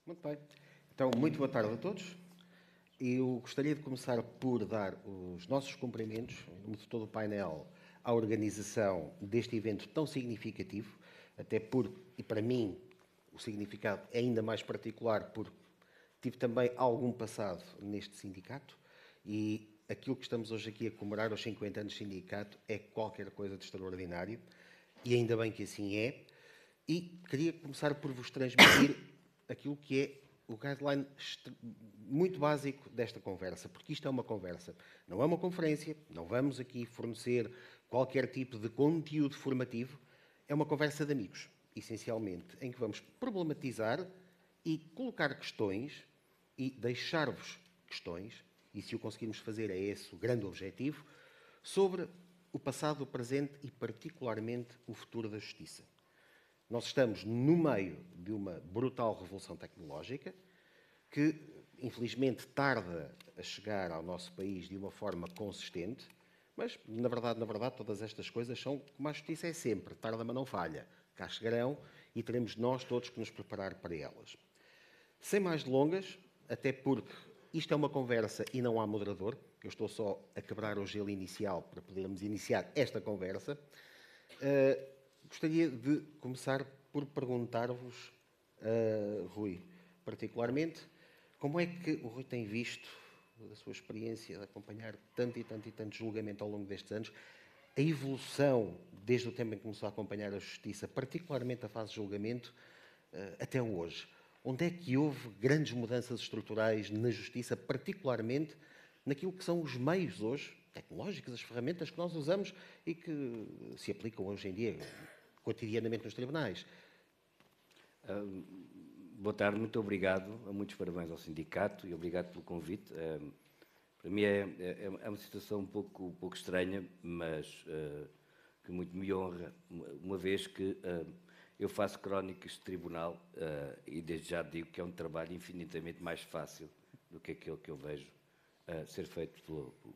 Muito bem. Então, muito boa tarde a todos. Eu gostaria de começar por dar os nossos cumprimentos, em nome de todo o painel, à organização deste evento tão significativo, até porque, e para mim, o significado é ainda mais particular, porque tive também algum passado neste sindicato e aquilo que estamos hoje aqui a comemorar, os 50 anos de sindicato, é qualquer coisa de extraordinário e ainda bem que assim é. E queria começar por vos transmitir aquilo que é o guideline muito básico desta conversa, porque isto é uma conversa, não é uma conferência, não vamos aqui fornecer qualquer tipo de conteúdo formativo, é uma conversa de amigos, essencialmente, em que vamos problematizar e colocar questões e deixar-vos questões, e se o conseguirmos fazer é esse o grande objetivo, sobre o passado, o presente e particularmente o futuro da justiça. Nós estamos no meio de uma brutal revolução tecnológica que, infelizmente, tarda a chegar ao nosso país de uma forma consistente, mas, na verdade, todas estas coisas são como a justiça é sempre, tarda mas não falha. Cá chegarão e teremos nós todos que nos preparar para elas. Sem mais delongas, até porque isto é uma conversa e não há moderador, eu estou só a quebrar o gelo inicial para podermos iniciar esta conversa, gostaria de começar por perguntar-vos, Rui, particularmente, como é que o Rui tem visto, da sua experiência de acompanhar tanto e tanto e tanto julgamento ao longo destes anos, a evolução desde o tempo em que começou a acompanhar a justiça, particularmente a fase de julgamento, até hoje? Onde é que houve grandes mudanças estruturais na justiça, particularmente naquilo que são os meios hoje, tecnológicos, as ferramentas que nós usamos e que se aplicam hoje em dia cotidianamente nos tribunais? Boa tarde, muito obrigado. Muitos parabéns ao sindicato e obrigado pelo convite. Para mim é uma situação um pouco estranha, mas que muito me honra, uma vez que eu faço crónicas de tribunal e desde já digo que é um trabalho infinitamente mais fácil do que aquele que eu vejo ser feito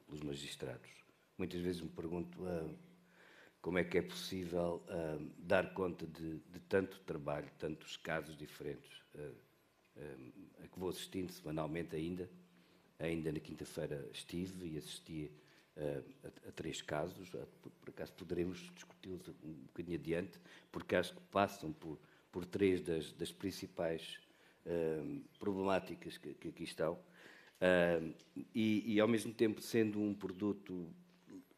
pelos magistrados. Muitas vezes me pergunto como é que é possível dar conta de tanto trabalho, tantos casos diferentes, a que vou assistindo semanalmente ainda na quinta-feira estive e assisti a 3 casos, por acaso poderemos discuti-los um bocadinho adiante, porque acho que passam por 3 das principais problemáticas que aqui estão, e ao mesmo tempo sendo um produto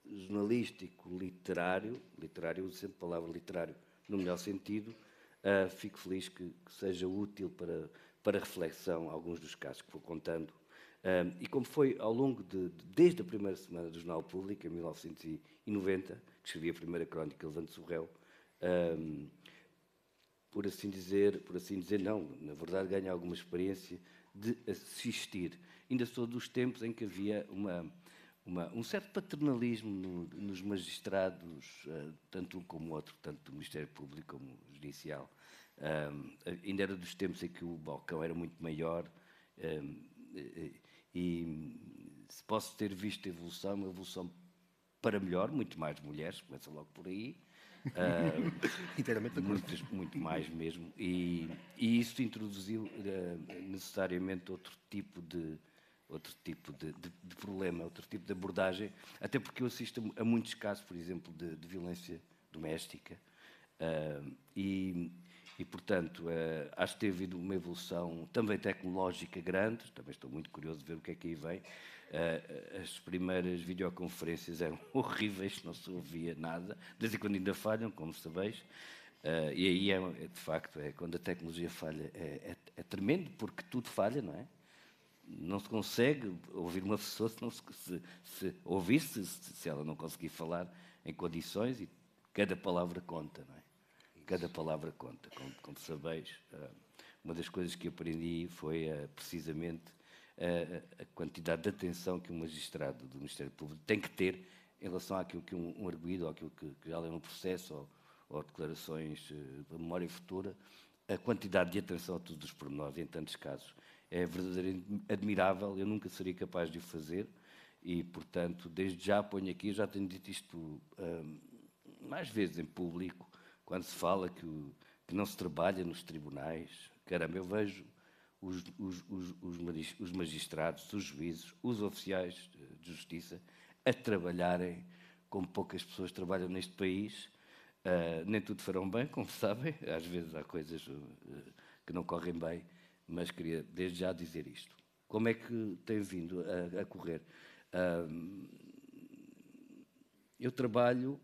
jornalístico, literário, uso sempre a palavra literário no melhor sentido, fico feliz que seja útil para reflexão alguns dos casos que vou contando. E como foi ao longo desde a primeira semana do Jornal Público, em 1990, que escrevi a primeira crónica Levante-se o Réu, por assim dizer, não, na verdade ganho alguma experiência de assistir. Ainda sou dos tempos em que havia um certo paternalismo nos magistrados, tanto um como o outro, tanto do Ministério Público como judicial. Ainda era dos tempos em que o balcão era muito maior, e se posso ter visto a evolução, uma evolução para melhor, muito mais mulheres, começa logo por aí. Inteiramente de acordo. Muito mais mesmo, e isso introduziu necessariamente outro tipo de problema, outro tipo de abordagem, até porque eu assisto a muitos casos, por exemplo, de violência doméstica, e portanto, acho que teve havido uma evolução também tecnológica grande, também estou muito curioso de ver o que é que aí vem. As primeiras videoconferências eram horríveis, não se ouvia nada, de vez em quando ainda falham, como sabeis, e aí de facto, quando a tecnologia falha, é tremendo, porque tudo falha, não é? Não se consegue ouvir uma pessoa se ouvir-se, se ela não conseguir falar em condições, e cada palavra conta, não é? Cada palavra conta. Como sabeis, uma das coisas que aprendi foi precisamente a quantidade de atenção que um magistrado do Ministério Público tem que ter em relação àquilo que um arguido, ou àquilo que já leu no processo, ou declarações da memória futura, a quantidade de atenção a todos os pormenores, em tantos casos. É verdadeiramente admirável, eu nunca seria capaz de o fazer, e, portanto, desde já ponho aqui, eu já tenho dito isto mais vezes em público, quando se fala que não se trabalha nos tribunais. Caramba, eu vejo os magistrados, os juízes, os oficiais de justiça a trabalharem como poucas pessoas trabalham neste país. Nem tudo farão bem, como sabem, às vezes há coisas que não correm bem, mas queria desde já dizer isto. Como é que tem vindo a correr? Eu trabalho,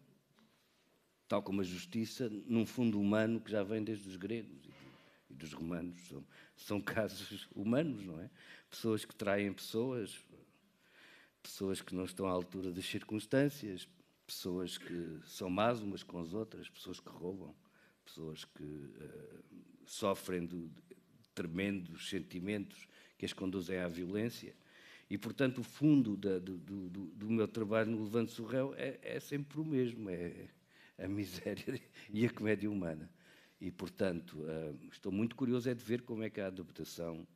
tal como a justiça, num fundo humano que já vem desde os gregos e dos romanos. São casos humanos, não é? Pessoas que traem pessoas, pessoas que não estão à altura das circunstâncias, pessoas que são más umas com as outras, pessoas que roubam, pessoas que sofrem de tremendos sentimentos que as conduzem à violência. E, portanto, o fundo do meu trabalho no Levante-se o Réu é sempre o mesmo, é a miséria e a comédia humana. E, portanto, estou muito curioso de ver como é que a adaptação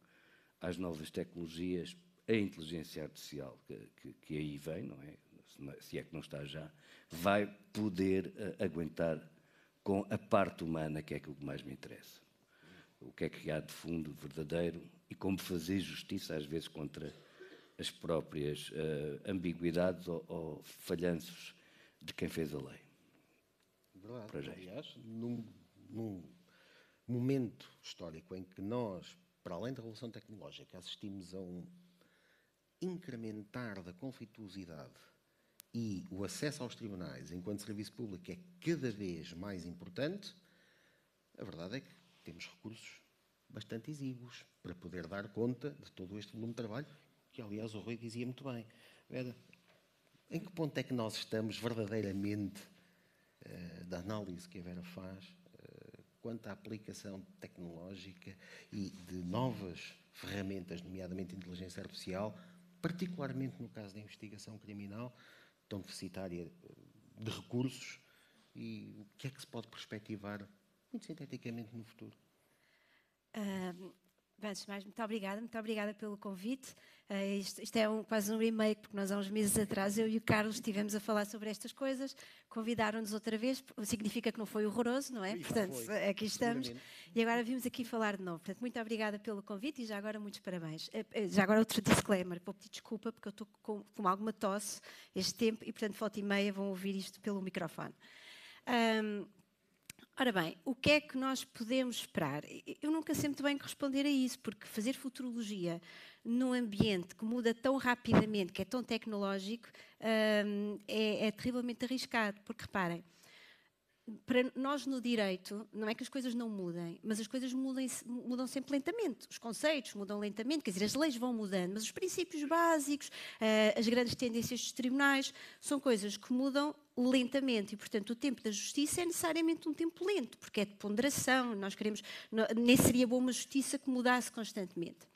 às novas tecnologias, a inteligência artificial que aí vem, não é? Se é que não está já, vai poder aguentar com a parte humana, que é aquilo que mais me interessa. O que é que há de fundo verdadeiro e como fazer justiça, às vezes, contra as próprias ambiguidades ou falhanços de quem fez a lei. Verdade. Aliás, num momento histórico em que nós, para além da revolução tecnológica, assistimos a um incrementar da conflituosidade e o acesso aos tribunais enquanto serviço público é cada vez mais importante, a verdade é que temos recursos bastante exíguos para poder dar conta de todo este volume de trabalho, que, aliás, o Rui dizia muito bem. Vera, em que ponto é que nós estamos verdadeiramente da análise que a Vera faz quanto à aplicação tecnológica e de novas ferramentas, nomeadamente inteligência artificial, particularmente no caso da investigação criminal, tão deficitária de recursos, e o que é que se pode perspectivar, muito sinteticamente, no futuro? Antes de mais, muito obrigada pelo convite. Isto é quase um remake, porque nós há uns meses atrás, eu e o Carlos estivemos a falar sobre estas coisas, convidaram-nos outra vez, significa que não foi horroroso, não é? Portanto, aqui estamos, e agora vimos aqui falar de novo. Portanto, muito obrigada pelo convite e já agora muitos parabéns. Já agora outro disclaimer, vou pedir desculpa, porque eu estou com alguma tosse este tempo e, portanto, volta e meia vão ouvir isto pelo microfone. Ora bem, o que é que nós podemos esperar? Eu nunca sei muito bem responder a isso, porque fazer futurologia num ambiente que muda tão rapidamente, que é tão tecnológico, é terrivelmente arriscado. Porque, reparem, para nós no direito, não é que as coisas não mudem, mas as coisas mudam sempre lentamente. Os conceitos mudam lentamente, quer dizer, as leis vão mudando, mas os princípios básicos, as grandes tendências dos tribunais, são coisas que mudam lentamente e, portanto, o tempo da justiça é necessariamente um tempo lento, porque é de ponderação, nós queremos, nem seria boa uma justiça que mudasse constantemente.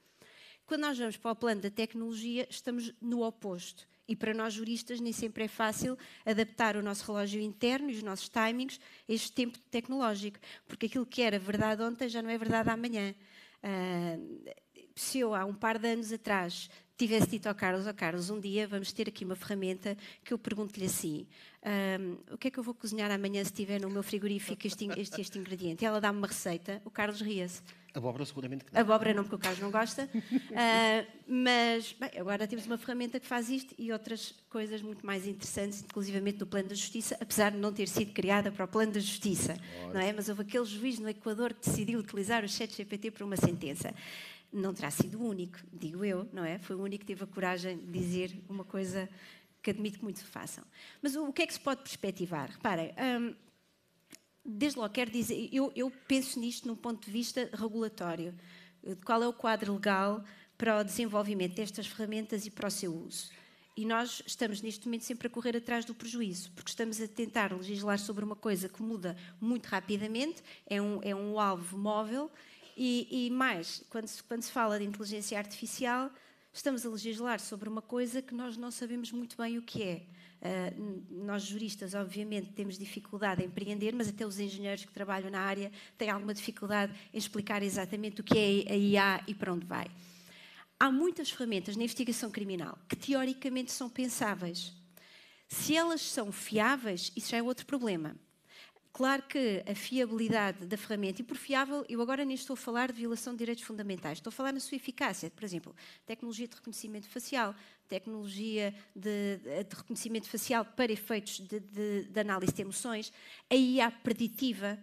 Quando nós vamos para o plano da tecnologia, estamos no oposto. E para nós juristas nem sempre é fácil adaptar o nosso relógio interno e os nossos timings a este tempo tecnológico, porque aquilo que era verdade ontem já não é verdade amanhã. Se eu, há um par de anos atrás, tivesse dito ao Carlos, um dia vamos ter aqui uma ferramenta que eu pergunto-lhe assim, o que é que eu vou cozinhar amanhã se tiver no meu frigorífico este ingrediente? E ela dá-me uma receita, o Carlos ria-se. Abóbora seguramente que não. Abóbora não, porque o Carlos não gosta. Mas, bem, agora temos uma ferramenta que faz isto e outras coisas muito mais interessantes, inclusivamente no plano da justiça, apesar de não ter sido criada para o plano da justiça. Não é? Mas houve aquele juiz no Equador que decidiu utilizar o ChatGPT para uma sentença. Não terá sido o único, digo eu, não é? Foi o único que teve a coragem de dizer uma coisa que admito que muitos façam. Mas o que é que se pode perspectivar? Reparem, desde logo quero dizer, eu penso nisto num ponto de vista regulatório. Qual é o quadro legal para o desenvolvimento destas ferramentas e para o seu uso? E nós estamos neste momento sempre a correr atrás do prejuízo, porque estamos a tentar legislar sobre uma coisa que muda muito rapidamente, é um alvo móvel, e mais, quando se fala de inteligência artificial, estamos a legislar sobre uma coisa que nós não sabemos muito bem o que é. Nós juristas, obviamente, temos dificuldade em empreender, mas até os engenheiros que trabalham na área têm alguma dificuldade em explicar exatamente o que é a IA e para onde vai. Há muitas ferramentas na investigação criminal que teoricamente são pensáveis. Se elas são fiáveis, isso já é outro problema. Claro que a fiabilidade da ferramenta, e por fiável, eu agora nem estou a falar de violação de direitos fundamentais, estou a falar na sua eficácia. Por exemplo, tecnologia de reconhecimento facial, tecnologia de reconhecimento facial para efeitos de análise de emoções, a IA preditiva,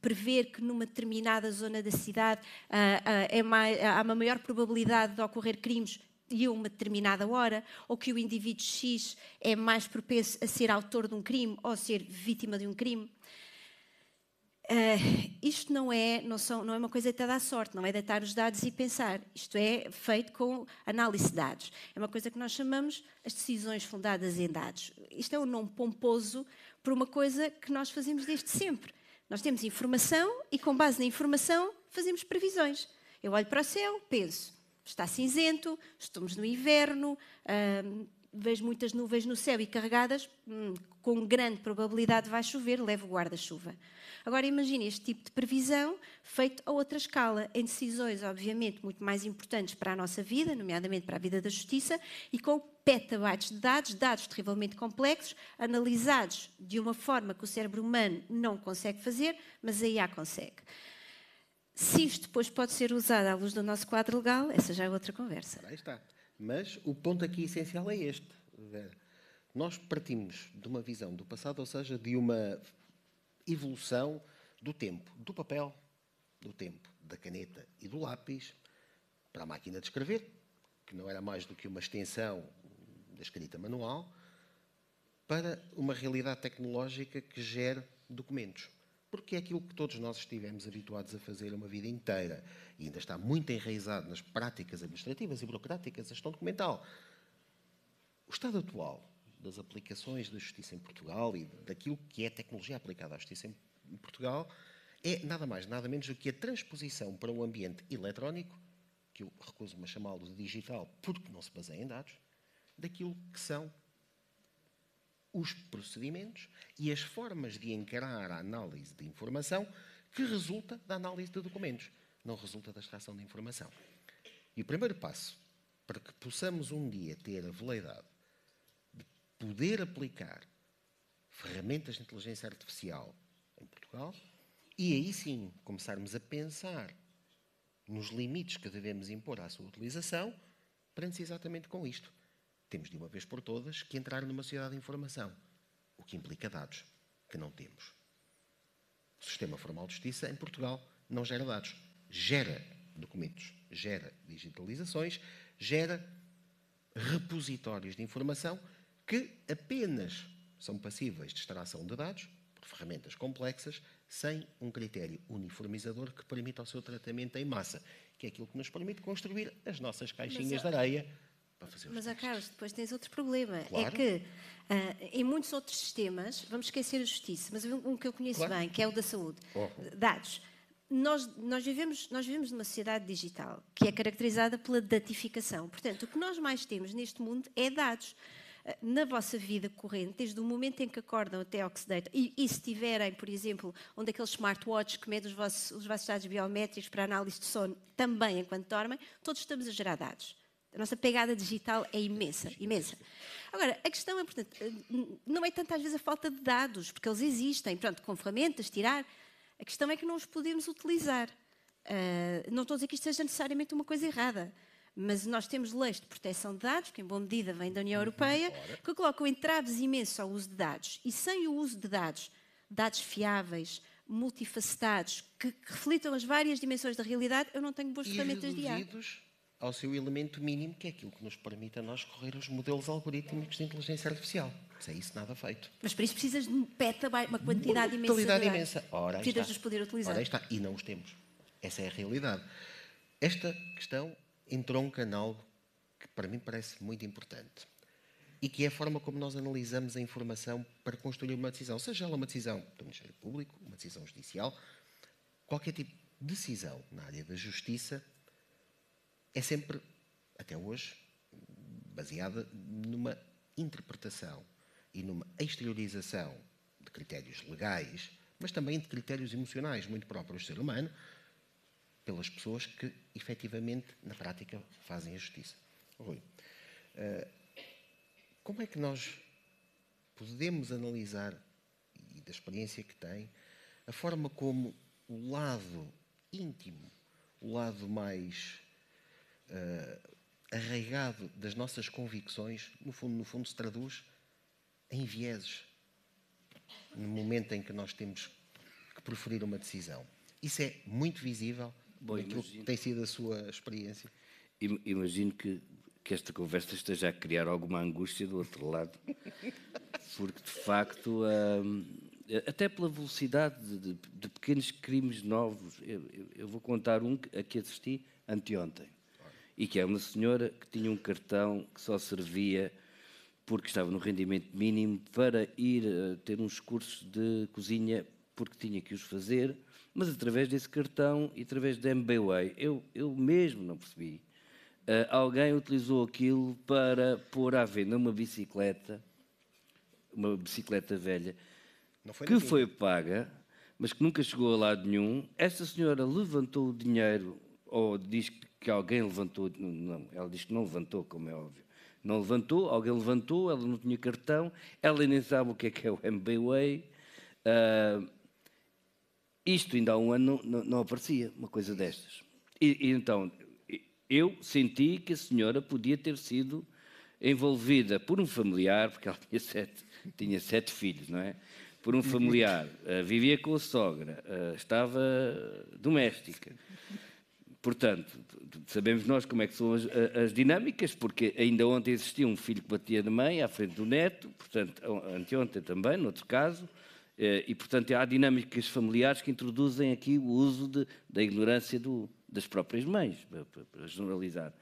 prever que numa determinada zona da cidade há uma maior probabilidade de ocorrer crimes e a uma determinada hora, ou que o indivíduo X é mais propenso a ser autor de um crime ou a ser vítima de um crime. Isto não é uma coisa deitada à sorte, não é deitar os dados e pensar. Isto é feito com análise de dados. É uma coisa que nós chamamos as decisões fundadas em dados. Isto é um nome pomposo para uma coisa que nós fazemos desde sempre. Nós temos informação e, com base na informação, fazemos previsões. Eu olho para o céu, penso, está cinzento, estamos no inverno, vejo muitas nuvens no céu e carregadas, com grande probabilidade vai chover, levo o guarda-chuva. Agora imagine este tipo de previsão feito a outra escala, em decisões, obviamente, muito mais importantes para a nossa vida, nomeadamente para a vida da justiça, e com petabytes de dados terrivelmente complexos, analisados de uma forma que o cérebro humano não consegue fazer, mas a IA consegue. Se isto depois pode ser usado à luz do nosso quadro legal, essa já é outra conversa. Aí está. Mas o ponto aqui essencial é este. Nós partimos de uma visão do passado, ou seja, de uma evolução do tempo, do papel, do tempo, da caneta e do lápis, para a máquina de escrever, que não era mais do que uma extensão da escrita manual, para uma realidade tecnológica que gera documentos. Porque é aquilo que todos nós estivemos habituados a fazer uma vida inteira e ainda está muito enraizado nas práticas administrativas e burocráticas da gestão documental. O estado atual das aplicações da justiça em Portugal e daquilo que é tecnologia aplicada à justiça em Portugal é nada mais, nada menos do que a transposição para um ambiente eletrónico, que eu recuso-me a chamá-lo de digital porque não se baseia em dados, daquilo que são os procedimentos e as formas de encarar a análise de informação que resulta da análise de documentos, não resulta da extração de informação. E o primeiro passo para que possamos um dia ter a veleidade de poder aplicar ferramentas de inteligência artificial em Portugal e aí sim começarmos a pensar nos limites que devemos impor à sua utilização, prende-se exatamente com isto. Temos de uma vez por todas que entrar numa sociedade de informação, o que implica dados, que não temos. O sistema formal de justiça em Portugal não gera dados, gera documentos, gera digitalizações, gera repositórios de informação que apenas são passíveis de extração de dados por ferramentas complexas, sem um critério uniformizador que permita o seu tratamento em massa, que é aquilo que nos permite construir as nossas caixinhas de areia para fazer os Mas, testes. Carlos, depois tens outro problema. Claro. É que em muitos outros sistemas, vamos esquecer a justiça, mas um que eu conheço Claro. bem, que é o da saúde, Oh. dados. Nós vivemos numa sociedade digital que é caracterizada pela datificação. Portanto, o que nós mais temos neste mundo é dados. Na vossa vida corrente, desde o momento em que acordam até ao que se deitam, e se tiverem, por exemplo, um daqueles smartwatches que mede os vossos dados biométricos para análise de sono, também enquanto dormem, todos estamos a gerar dados. A nossa pegada digital é imensa, imensa. Agora, a questão é, portanto, não é tanto às vezes a falta de dados, porque eles existem, pronto, com ferramentas, tirar. A questão é que não os podemos utilizar. Não estou a dizer que isto seja necessariamente uma coisa errada, mas nós temos leis de proteção de dados, que em boa medida vêm da União Europeia, que colocam entraves imensos ao uso de dados. E sem o uso de dados, dados fiáveis, multifacetados, que reflitam as várias dimensões da realidade, eu não tenho boas ferramentas de IA. Reduzidos ao seu elemento mínimo, que é aquilo que nos permite a nós correr os modelos algorítmicos de inteligência artificial. Sem isso, nada feito. Mas para isso precisas de um petabyte, uma quantidade imensa de Totalidade dados. imensa. Ora, aí Precisas está. de os poder utilizar. Ora, aí está. E não os temos. Essa é a realidade. Esta questão entronca em algo que para mim parece muito importante e que é a forma como nós analisamos a informação para construir uma decisão, seja ela uma decisão do Ministério Público, uma decisão judicial, qualquer tipo de decisão na área da justiça é sempre, até hoje, baseada numa interpretação e numa exteriorização de critérios legais, mas também de critérios emocionais muito próprios do ser humano, pelas pessoas que, efetivamente, na prática, fazem a justiça. Rui, como é que nós podemos analisar, e da experiência que tem, a forma como o lado íntimo, o lado mais arraigado das nossas convicções, no fundo se traduz em vieses no momento em que nós temos que proferir uma decisão. Isso é muito visível naquilo que tem sido a sua experiência. Imagino que esta conversa esteja a criar alguma angústia do outro lado, porque de facto, até pela velocidade de pequenos crimes novos, eu vou contar um a que assisti anteontem, e que é uma senhora que tinha um cartão que só servia porque estava no rendimento mínimo para ir ter uns cursos de cozinha porque tinha que os fazer, mas através desse cartão e através da MBWay, eu mesmo não percebi. Alguém utilizou aquilo para pôr à venda uma bicicleta velha, que foi paga, mas que nunca chegou a lado nenhum. Esta senhora levantou o dinheiro, ou diz que alguém levantou, não, ela diz que não levantou, como é óbvio. Não levantou, alguém levantou, ela não tinha cartão, ela nem sabe o que é o MBWay. Isto ainda há um ano não aparecia, uma coisa destas. E então, eu senti que a senhora podia ter sido envolvida por um familiar, porque ela tinha sete filhos, não é? Por um familiar, vivia com a sogra, estava doméstica. Portanto, sabemos nós como é que são as dinâmicas, porque ainda ontem existia um filho que batia na mãe à frente do neto, portanto, anteontem também, noutro caso, e, portanto, há dinâmicas familiares que introduzem aqui o uso da ignorância das próprias mães, para generalizar.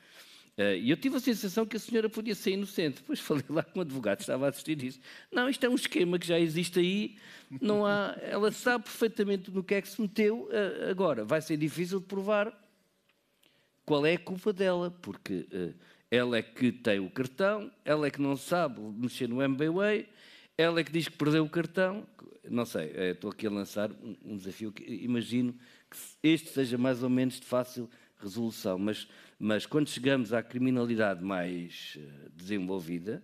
E eu tive a sensação que a senhora podia ser inocente. Depois falei lá com um advogado que estava a assistir e disse: não, isto é um esquema que já existe aí, não há, ela sabe perfeitamente no que é que se meteu, agora vai ser difícil de provar qual é a culpa dela, porque ela é que tem o cartão, ela é que não sabe mexer no MBWay, ela é que diz que perdeu o cartão. Não sei, estou aqui a lançar um desafio que imagino que este seja mais ou menos de fácil resolução, mas quando chegamos à criminalidade mais desenvolvida,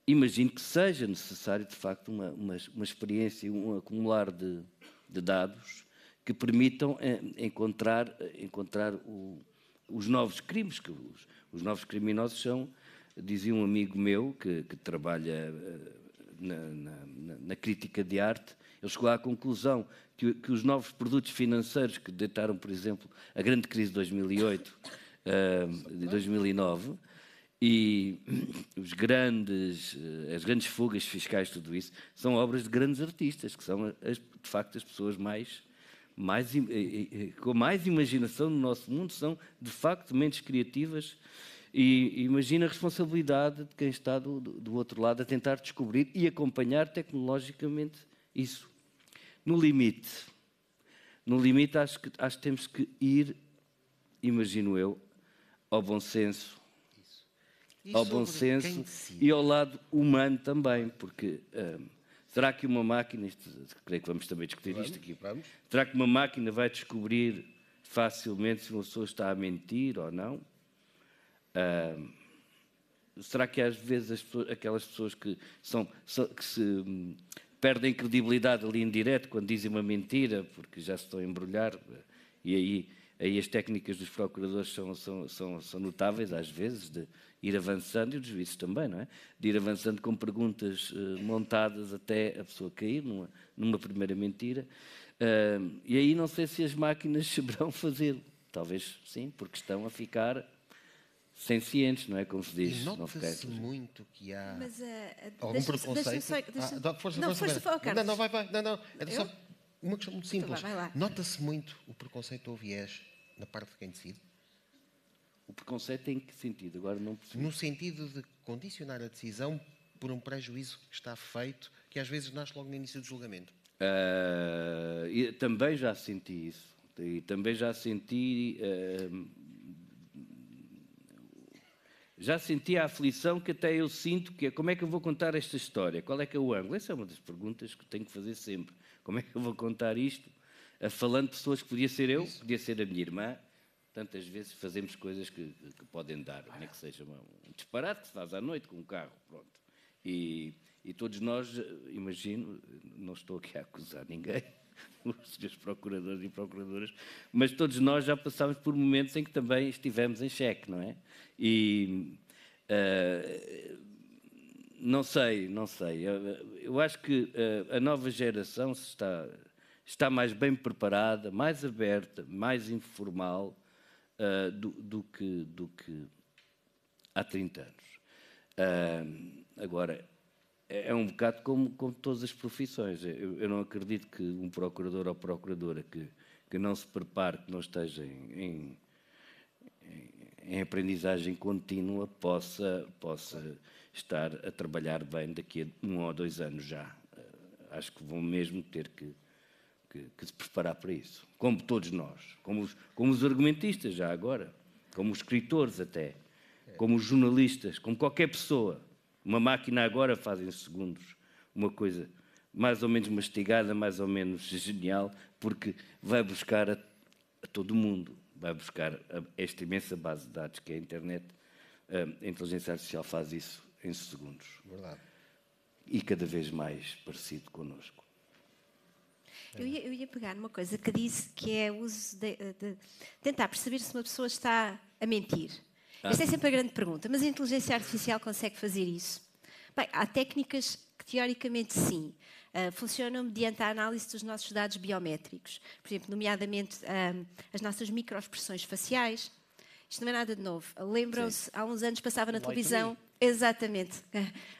imagino que seja necessário, de facto, uma experiência, um acumular de dados que permitam encontrar os novos crimes, que os novos criminosos são, dizia um amigo meu que trabalha na crítica de arte, ele chegou à conclusão que os novos produtos financeiros que deitaram, por exemplo, a grande crise de 2008, de 2009, e as grandes fugas fiscais, tudo isso, são obras de grandes artistas, que são, de facto, as pessoas com mais imaginação no nosso mundo, são, de facto, mentes criativas. E imagina a responsabilidade de quem está do outro lado a tentar descobrir e acompanhar tecnologicamente isso. No limite, acho que temos que ir, imagino eu, ao bom senso. Ao bom senso e ao lado humano também, porque será que uma máquina, creio que vamos também discutir isto aqui, será que uma máquina vai descobrir facilmente se uma pessoa está a mentir ou não? Será que às vezes aquelas pessoas que se perdem credibilidade ali em direto quando dizem uma mentira, porque já se estão a embrulhar, e aí as técnicas dos procuradores são notáveis às vezes, de ir avançando, e os juízes também, não é? De ir avançando com perguntas montadas até a pessoa cair numa primeira mentira. E aí não sei se as máquinas saberão fazê-lo. Talvez sim, porque estão a ficar sencientes, não é? Como se diz. E nota-se muito que há algum preconceito. Força, Carlos. Não, vai. Não. Era só uma questão muito simples. Então, nota-se muito o preconceito ou viés na parte de quem decide? O preconceito em que sentido? Agora não percebi. No sentido de condicionar a decisão por um prejuízo que está feito, que às vezes nasce logo no início do julgamento. Também já senti isso. E também já senti... Já senti a aflição que até eu sinto, que é como é que eu vou contar esta história? Qual é que é o ângulo? Essa é uma das perguntas que tenho que fazer sempre. Como é que eu vou contar isto? Falando de pessoas que podia ser eu, podia ser a minha irmã. Tantas vezes fazemos coisas que podem dar, nem que seja um disparate que se faz à noite com um carro. Pronto. E todos nós, imagino, não estou aqui a acusar ninguém, os senhores procuradores e procuradoras, mas todos nós já passámos por momentos em que também estivemos em xeque, não é? E não sei. Eu acho que a nova geração está mais bem preparada, mais aberta, mais informal do que há 30 anos. Agora, é um bocado como todas as profissões. Eu não acredito que um procurador ou procuradora que não se prepare, que não esteja em aprendizagem contínua, possa estar a trabalhar bem daqui a 1 ou 2 anos já. Acho que vão mesmo ter que se preparar para isso. Como todos nós. Como os argumentistas, já agora. Como os escritores até. Como os jornalistas. Como qualquer pessoa. Uma máquina agora faz em segundos uma coisa mais ou menos mastigada, mais ou menos genial, porque vai buscar a todo mundo. Vai buscar esta imensa base de dados que é a internet. A inteligência artificial faz isso em segundos. Verdade. E cada vez mais parecido connosco. Eu ia pegar numa coisa que disse, que é o uso de tentar perceber se uma pessoa está a mentir. Esta é sempre a grande pergunta, mas a inteligência artificial consegue fazer isso? Bem, há técnicas que teoricamente sim. Funcionam mediante a análise dos nossos dados biométricos. Por exemplo, nomeadamente as nossas microexpressões faciais. Isto não é nada de novo. Lembram-se, há uns anos passava na televisão... Exatamente.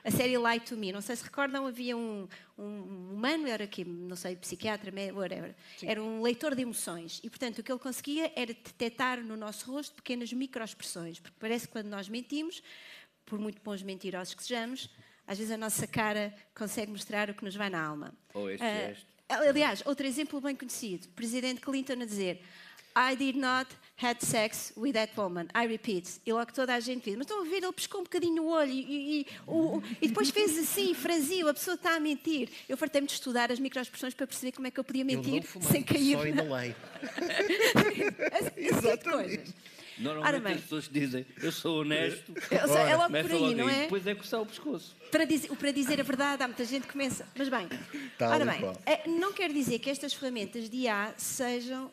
A série Lie to Me. Não sei se recordam, havia um humano, era aqui, não sei, psiquiatra, whatever. Sim. Era um leitor de emoções. E, portanto, o que ele conseguia era detectar no nosso rosto pequenas microexpressões. Porque parece que quando nós mentimos, por muito bons mentirosos que sejamos, às vezes a nossa cara consegue mostrar o que nos vai na alma. Ou este gesto. Aliás, outro exemplo bem conhecido. O presidente Clinton a dizer: I did not had sex with that woman. I repeat. E logo toda a gente diz: mas estão a ver, ele piscou um bocadinho o olho e depois fez assim, franziu, a pessoa está a mentir. Eu fartei-me de estudar as microexpressões para perceber como é que eu podia mentir sem cair. Só inalei. Exatamente. Normalmente as pessoas dizem: eu sou honesto. É logo por aí, não é? Depois é coçar o pessoo. Para dizer a verdade, há muita gente que começa. Mas bem, ora bem, não quer dizer que estas ferramentas de IA sejam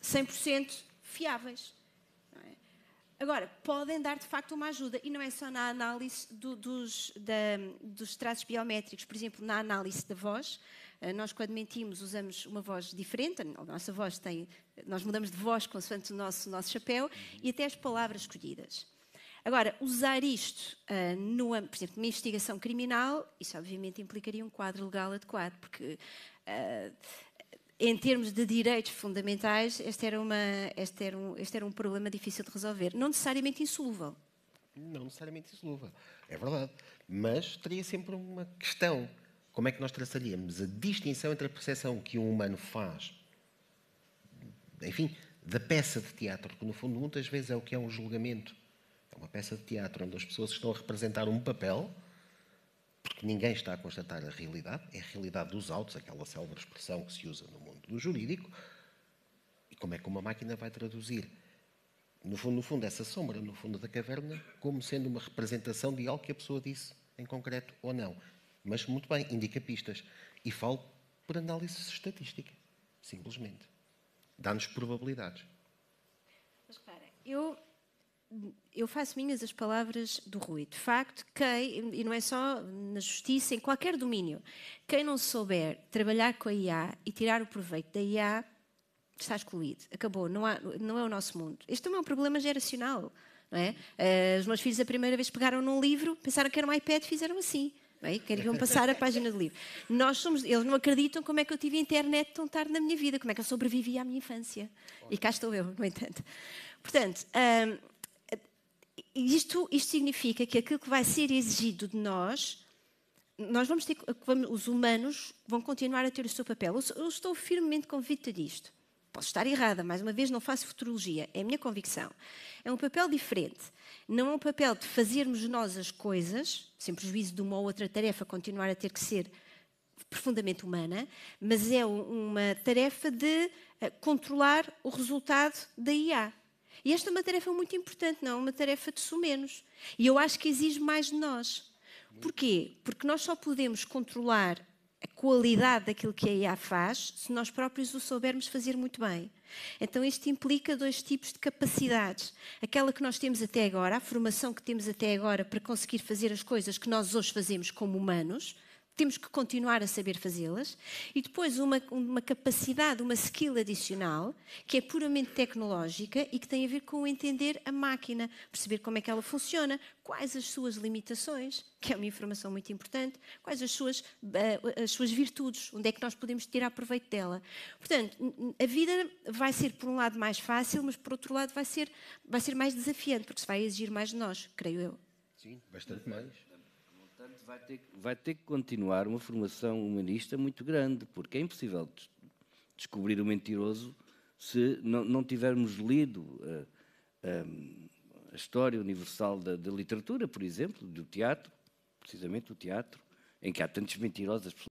100% fiáveis. Não é? Agora, podem dar de facto uma ajuda, e não é só na análise dos traços biométricos. Por exemplo, na análise da voz, nós quando mentimos usamos uma voz diferente, a nossa voz nós mudamos de voz consoante o nosso chapéu, e até as palavras escolhidas. Agora, usar isto, por exemplo, numa investigação criminal, isso obviamente implicaria um quadro legal adequado, porque em termos de direitos fundamentais, este era um problema difícil de resolver. Não necessariamente insolúvel. Não necessariamente insolúvel, é verdade. Mas teria sempre uma questão. Como é que nós traçaríamos a distinção entre a percepção que um humano faz, enfim, da peça de teatro, que no fundo muitas vezes é o que é um julgamento. É uma peça de teatro onde as pessoas estão a representar um papel, porque ninguém está a constatar a realidade, é a realidade dos autos, aquela célebre expressão que se usa no mundo do jurídico, e como é que uma máquina vai traduzir, no fundo essa sombra, no fundo da caverna, como sendo uma representação de algo que a pessoa disse, em concreto ou não. Mas, muito bem, indica pistas. E falo por análise estatística, simplesmente. Dá-nos probabilidades. Mas repara, eu faço minhas as palavras do Rui. De facto, e não é só na justiça, em qualquer domínio, quem não souber trabalhar com a IA e tirar o proveito da IA, está excluído. Acabou. Não é o nosso mundo. Este também é um problema geracional. Não é? Os meus filhos, a primeira vez pegaram num livro, pensaram que era um iPad, fizeram assim. É? Queriam passar a página do livro. Eles não acreditam como é que eu tive internet tão tarde na minha vida, como é que eu sobrevivi à minha infância. E cá estou eu, no entanto. Portanto, isto significa que aquilo que vai ser exigido de nós vamos ter, os humanos vão continuar a ter o seu papel. Eu estou firmemente convicta disto. Posso estar errada, mais uma vez, não faço futurologia, é a minha convicção. É um papel diferente. Não é um papel de fazermos nós as coisas, sem prejuízo de uma ou outra tarefa continuar a ter que ser profundamente humana, mas é uma tarefa de controlar o resultado da IA. E esta é uma tarefa muito importante, não é uma tarefa de sumenos. E eu acho que exige mais de nós. Porquê? Porque nós só podemos controlar a qualidade daquilo que a IA faz se nós próprios o soubermos fazer muito bem. Então isto implica 2 tipos de capacidades. Aquela que nós temos até agora, a formação que temos até agora para conseguir fazer as coisas que nós hoje fazemos como humanos, temos que continuar a saber fazê-las, e depois uma capacidade, uma skill adicional, que é puramente tecnológica e que tem a ver com entender a máquina, perceber como é que ela funciona, quais as suas limitações, que é uma informação muito importante, quais as suas virtudes, onde é que nós podemos tirar proveito dela. Portanto, a vida vai ser, por um lado, mais fácil, mas, por outro lado, vai ser mais desafiante, porque se vai exigir mais de nós, creio eu. Sim, bastante mais. Portanto, vai ter que continuar uma formação humanista muito grande, porque é impossível descobrir o mentiroso se não tivermos lido a história universal da literatura, por exemplo, do teatro, precisamente o teatro, em que há tantos mentirosos,